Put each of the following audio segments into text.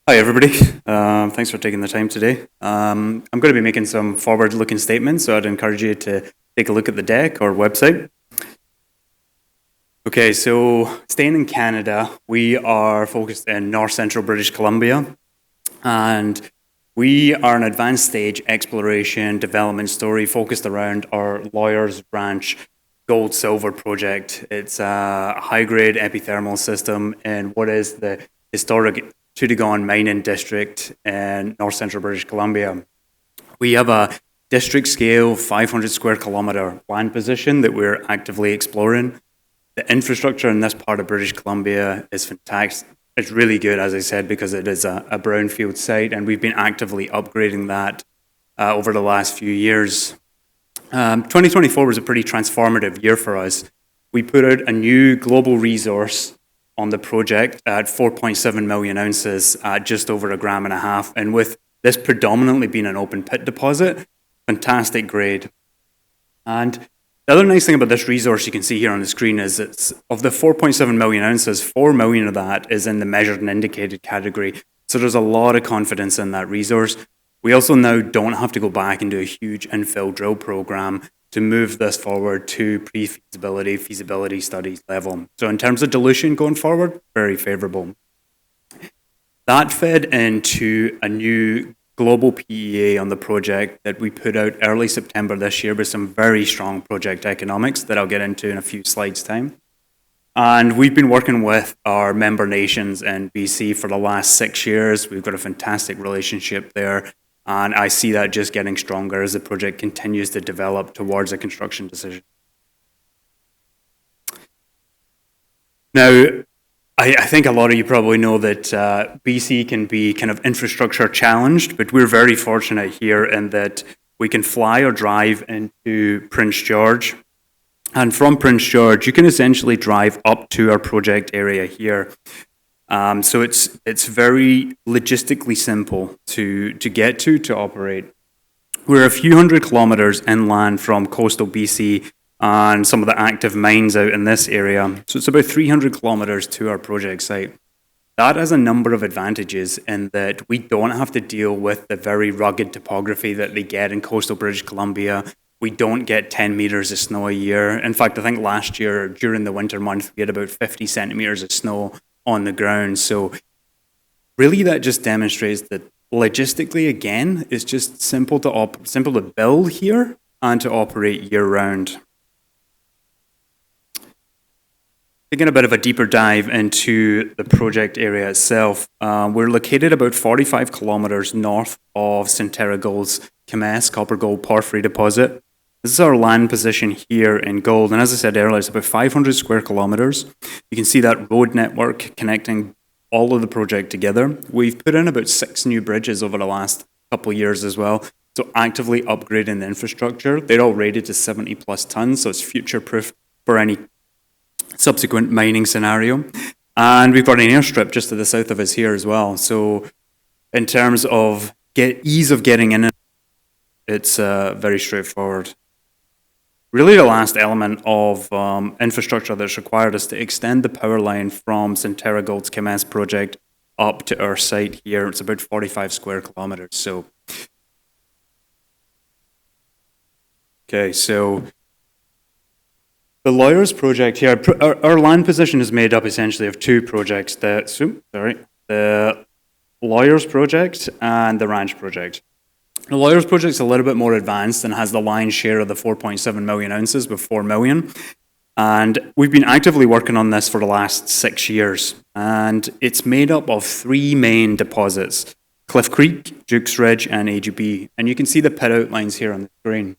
Hi, everybody. Thanks for taking the time today. I'm going to be making some forward-looking statements, so I'd encourage you to take a look at the deck or website. Okay, so staying in Canada, we are focused in north-central British Columbia, and we are an advanced stage exploration development story focused around our Lawyers Ranch gold-silver project. It's a high-grade epithermal system in what is the historic Toodoggone Mining District in north-central British Columbia. We have a district-scale 500 square kilometre land position that we're actively exploring. The infrastructure in this part of British Columbia is fantastic. It's really good, as I said, because it is a brownfield site, and we've been actively upgrading that over the last few years. 2024 was a pretty transformative year for us. We put out a new global resource on the project at 4.7 million ounces at just over 1.5 grams. And with this predominantly being an open pit deposit, fantastic grade. And the other nice thing about this resource you can see here on the screen is it's of the 4.7 million ounces, 4 million of that is in the measured and indicated category. So there's a lot of confidence in that resource. We also now don't have to go back and do a huge infill drill program to move this forward to pre-feasibility, feasibility studies level. So in terms of dilution going forward, very favorable. That fed into a new global PEA on the project that we put out early September this year with some very strong project economics that I'll get into in a few slides' time. And we've been working with our member nations in BC for the last 6 years. We've got a fantastic relationship there. And I see that just getting stronger as the project continues to develop towards a construction decision. Now, I think a lot of you probably know that BC can be kind of infrastructure challenged, but we're very fortunate here in that we can fly or drive into Prince George. And from Prince George, you can essentially drive up to our project area here. So it's very logistically simple to get to operate. We're a few hundred kilometers inland from coastal BC and some of the active mines out in this area. So it's about 300 kilometers to our project site. That has a number of advantages in that we don't have to deal with the very rugged topography that they get in coastal British Columbia. We don't get 10 meters of snow a year. In fact, I think last year during the winter month, we had about 50 centimeters of snow on the ground. So really that just demonstrates that logistically, again, it's just simple to build here and to operate year round. Taking a bit of a deeper dive into the project area itself, we're located about 45 kilometers north of Centerra Gold's Kemess copper gold porphyry deposit. This is our land position here in gold, and as I said earlier, it's about 500 square kilometers. You can see that road network connecting all of the project together. We've put in about 6 new bridges over the last couple of years as well, so actively upgrading the infrastructure. They're all rated to 70 plus tons, so it's future-proof for any subsequent mining scenario. And we've got an airstrip just to the south of us here as well. So in terms of ease of getting in, it's very straightforward. Really, the last element of infrastructure that's required is to extend the power line from Centerra Gold's Kemess project up to our site here. It's about 45 square kilometers. So, okay, so the Lawyers project here, our land position is made up essentially of 2 projects. The Lawyers project and the Ranch project. The Lawyers project is a little bit more advanced and has the lion's share of the 4.7 million ounces with 4 million. And we've been actively working on this for the last 6 years. And it's made up of 3 main deposits, Cliff Creek, Duke's Ridge, and AGB. And you can see the pit outlines here on the screen.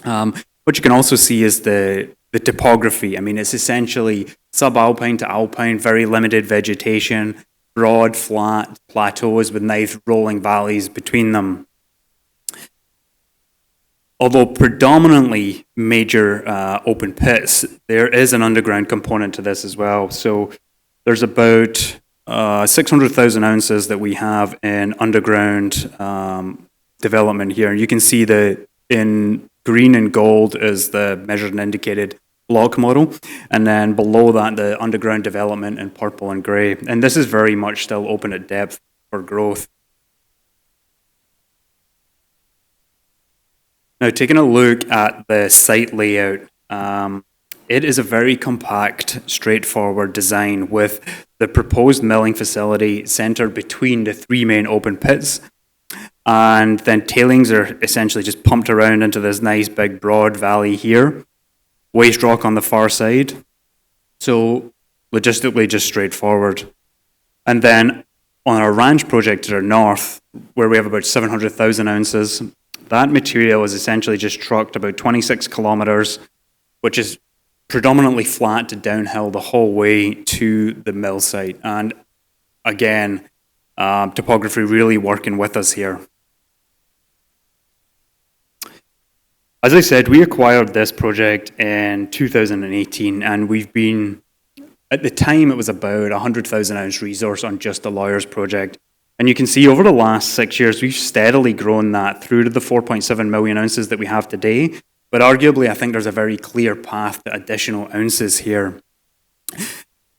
What you can also see is the topography. I mean, it's essentially subalpine to alpine, very limited vegetation, broad, flat plateaus with nice rolling valleys between them. Although predominantly major open pits, there is an underground component to this as well. So there's about 600,000 ounces that we have in underground development here. And you can see that in green and gold is the measured and indicated block model. And then below that, the underground development in purple and gray. And this is very much still open at depth. for growth. Now, taking a look at the site layout, it is a very compact, straightforward design with the proposed milling facility centered between the three main open pits. And then tailings are essentially just pumped around into this nice big broad valley here. Waste rock on the far side. So logistically just straightforward. And then on our ranch project to our north, where we have about 700,000 ounces, that material is essentially just trucked about 26 kilometers, which is predominantly flat to downhill the whole way to the mill site. And again, topography really working with us here. As I said, we acquired this project in 2018, and we've been, at the time, it was about 100,000 ounce resource on just the Lawyers project. And you can see over the last 6 years, we've steadily grown that through to the 4.7 million ounces that we have today. But arguably, I think there's a very clear path to additional ounces here.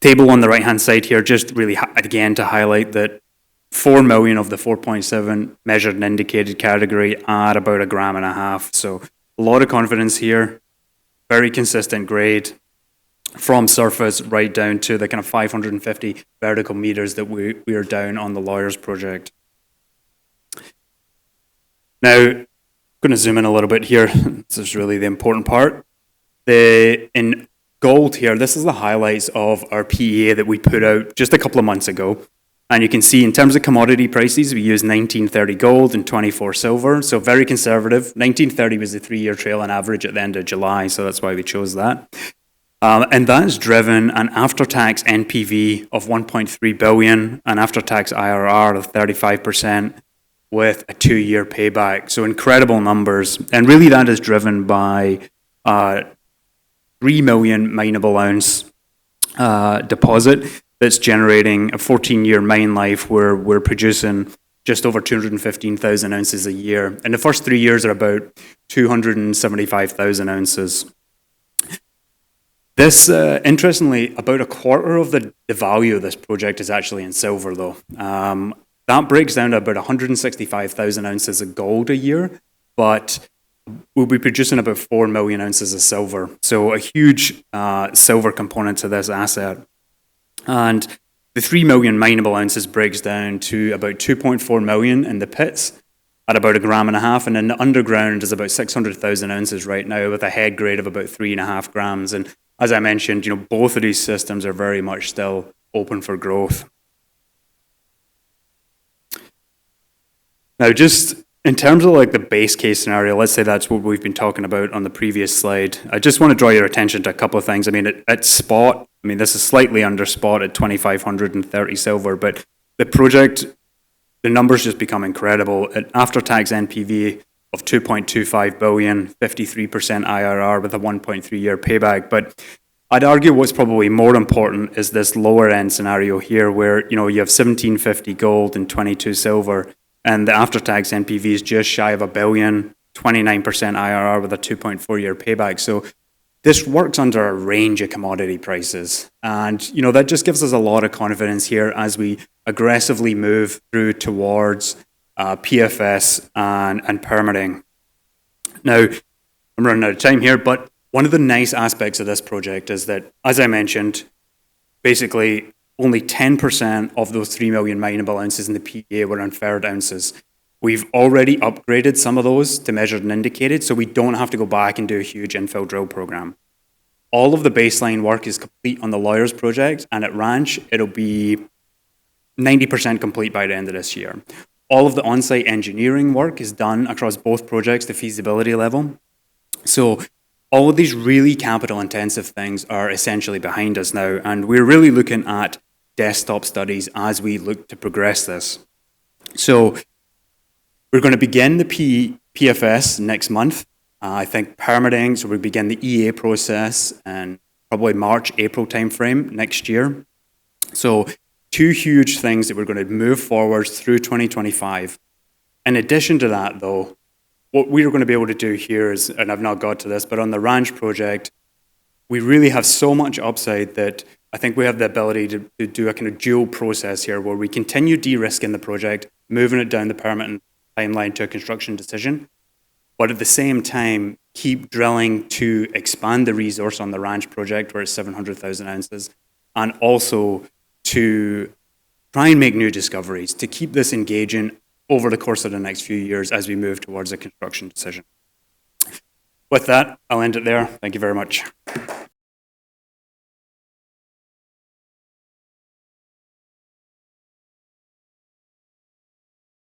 Table on the right-hand side here, just really, again, to highlight that 4 million of the 4.7 measured and indicated category at about 1.5 grams. So a lot of confidence here, very consistent grade from surface right down to the kind of 550 vertical meters that we are down on the Lawyers project. Now, I'm going to zoom in a little bit here. This is really the important part. In gold here, this is the highlights of our PEA that we put out just a couple of months ago. And you can see in terms of commodity prices, we use 1930 gold and 24 silver, so very conservative. 1930 was the 3-year trailing average at the end of July, so that's why we chose that. And that's driven an after-tax NPV of 1.3 billion, an after-tax IRR of 35%, with a 2-year payback. So incredible numbers. And really that is driven by 3 million mineable ounce deposit that's generating a 14-year mine life where we're producing just over 215,000 ounces a year. And the first 3 years are about 275,000 ounces. This, interestingly, about a quarter of the value of this project is actually in silver, though. That breaks down to about 165,000 ounces of gold a year, but we'll be producing about 4 million ounces of silver. So a huge silver component to this asset. And the 3 million mineable ounces breaks down to about 2.4 million in the pits at about 1.5 grams, and then the underground is about 600,000 ounces right now with a head grade of about 3.5 grams. And as I mentioned, both of these systems are very much still open for growth. Now, just in terms of like the base case scenario, let's say that's what we've been talking about on the previous slide. I just want to draw your attention to a couple of things. I mean, at spot, this is slightly under spot at 2,530 silver, but the project, the numbers just become incredible. At after-tax NPV of 2.25 billion, 53% IRR with a 1.3-year payback. But I'd argue what's probably more important is this lower-end scenario here where, you have 1,750 gold and 22 silver, and the after-tax NPV is just shy of $1 billion, 29% IRR with a 2.4-year payback. So this works under a range of commodity prices. And, that just gives us a lot of confidence here as we aggressively move through towards PFS and permitting. Now, I'm running out of time here, but one of the nice aspects of this project is that, as I mentioned, basically only 10% of those 3 million mineable ounces in the PEA were inferred ounces. We've already upgraded some of those to measured and indicated, so we don't have to go back and do a huge infill drill program. All of the baseline work is complete on the Lawyers project, and at Ranch, it'll be 90% complete by the end of this year. All of the on-site engineering work is done across both projects, the feasibility level. So all of these really capital-intensive things are essentially behind us now, and we're really looking at desktop studies as we look to progress this. So we're going to begin the PFS next month. I think permitting, so we begin the EA process in probably March, April timeframe next year. So 2 huge things that we're going to move forward through 2025. In addition to that, though, what we're going to be able to do here is, and I've not got to this, but on the Ranch project, we really have so much upside that I think we have the ability to do a kind of dual process here where we continue de-risking the project, moving it down the permitting timeline to a construction decision, but at the same time, keep drilling to expand the resource on the Ranch project where it's 700,000 ounces, and also to try and make new discoveries, to keep this engaging over the course of the next few years as we move towards a construction decision. With that, I'll end it there. Thank you very much.